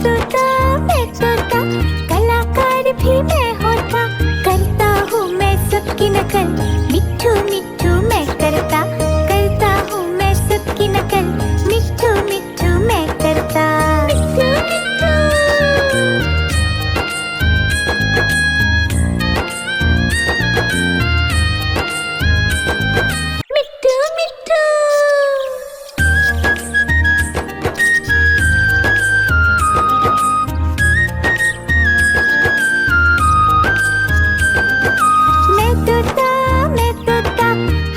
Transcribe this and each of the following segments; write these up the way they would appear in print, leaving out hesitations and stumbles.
मैं तोता कलाकार भी मैं होता, करता हूँ मैं सबकी नकल, मिट्ठू मिट्ठू मैं करता हूँ मैं सबकी नकल, मिट्ठू मिट्ठू मैं करता। मिट्ठू मिट्ठू मिट्ठू मिट्ठू। मैं तोता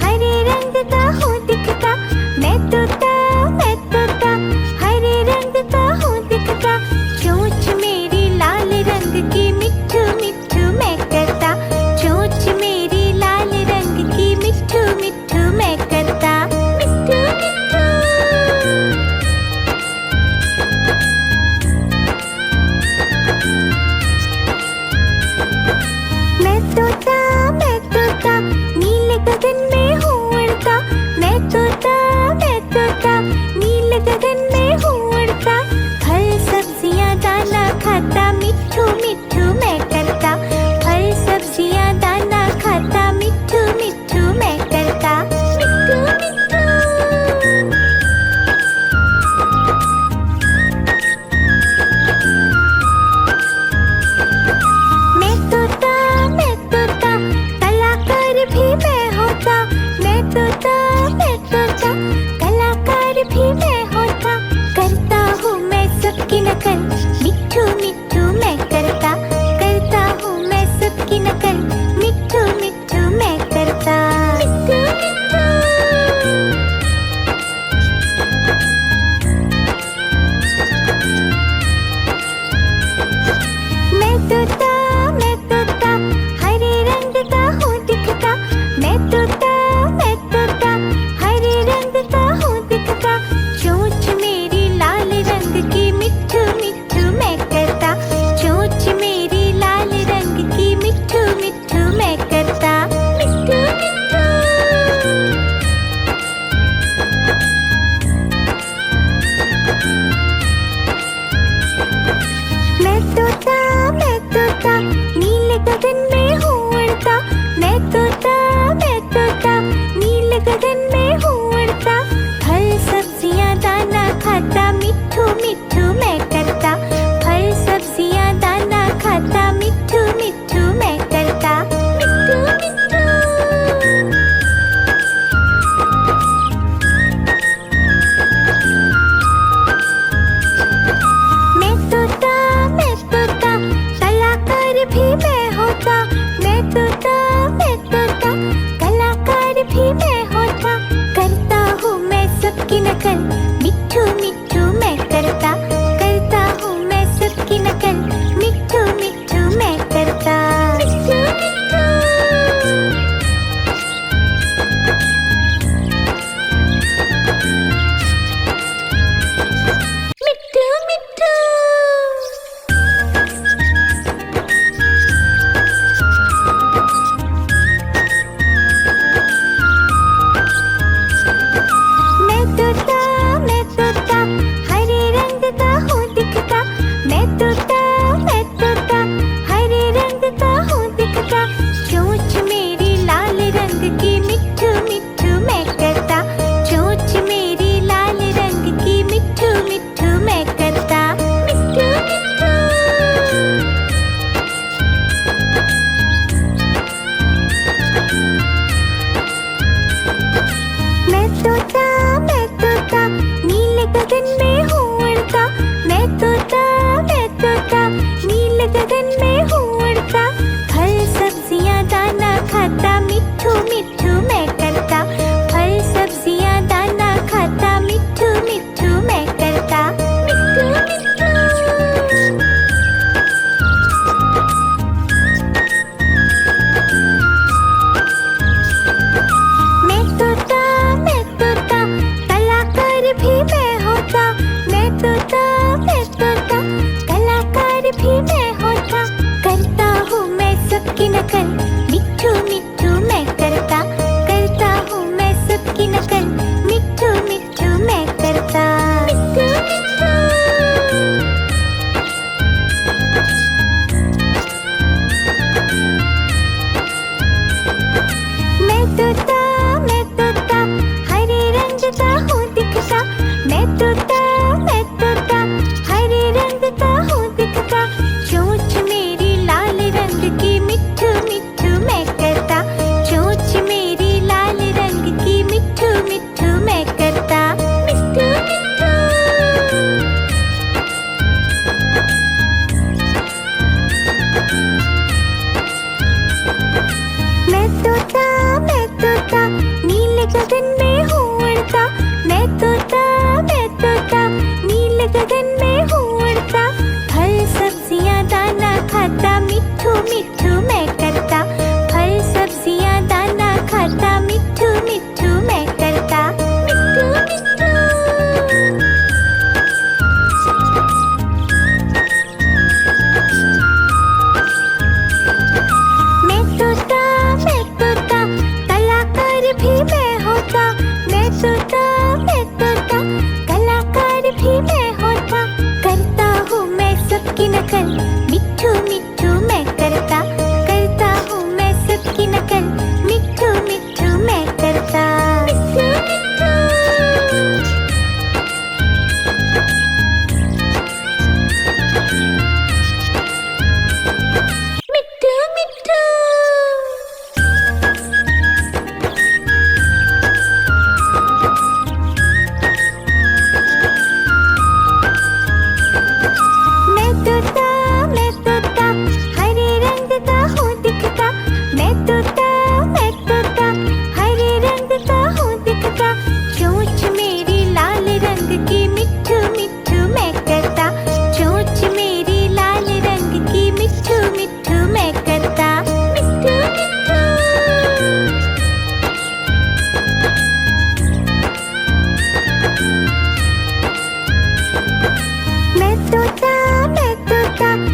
हरे रंग का हूँ दिखता, मैं तोता हरे रंग का हूँ दिखता, चोंच मेरी लाल रंग की, मिट्ठू मिट्ठू मैं करता, चोंच मेरी लाल रंग की, मिट्ठू मिट्ठू मैं करता। मिट्ठू मिट्ठू। मैं तोता नीले गगन में हूँ उड़ता, मैं तोता नीले गगन में हूँ उड़ता, फल सब्जियाँ दाना खाता, मिट्ठू मिट्ठू मैं करता, फल सब्जियाँ दाना खाता, मिट्ठू मिट्ठू मैं करता। मिट्ठू मिट्ठू। मैं तोता कलाकार भी मैं होता, मैं तोता कलाकार भी मैं होता, करता हूँ मैं सबकी नकल, मिट्ठू मिट्ठू मैं करता हूँ मैं सबकी नकल, मिट्ठू मिट्ठू मैं करता। मिट्ठू मिट्ठू। मैं तोता हरे रंग का हूँ दिखता, मैं तोता हरे रंग का हूँ दिखता, चोंच मेरी लाल रंग की, मिट्ठू मिट्ठू मैं करता, चोंच मेरी लाल रंग की, मिट्ठू मिट्ठू मैं करता। मिट्ठू मिट्ठू। मैं तोता नीले गगन में हूँ उड़ता, मैं तोता नीले गगन में हूँ उड़ता, फल सब्जियाँ दाना खाता, मिट्ठू मिट्ठू मैं करता, फल सब्जियाँ दाना खाता, मिट्ठू मिट्ठू मैं करता। मिट्ठू मिट्ठू। मैं तोता कलाकार भी मैं होता, मैं तोता कलाकार भी मैं होता, करता हूँ मैं सबकी नकल, मिट्ठू मिट्ठू मैं करता हूँ मैं सबकी नकल, मिट्ठू मिट्ठू मैं करता। मिट्ठू मिट्ठू। मिट्ठू मिट्ठू। मैं तोता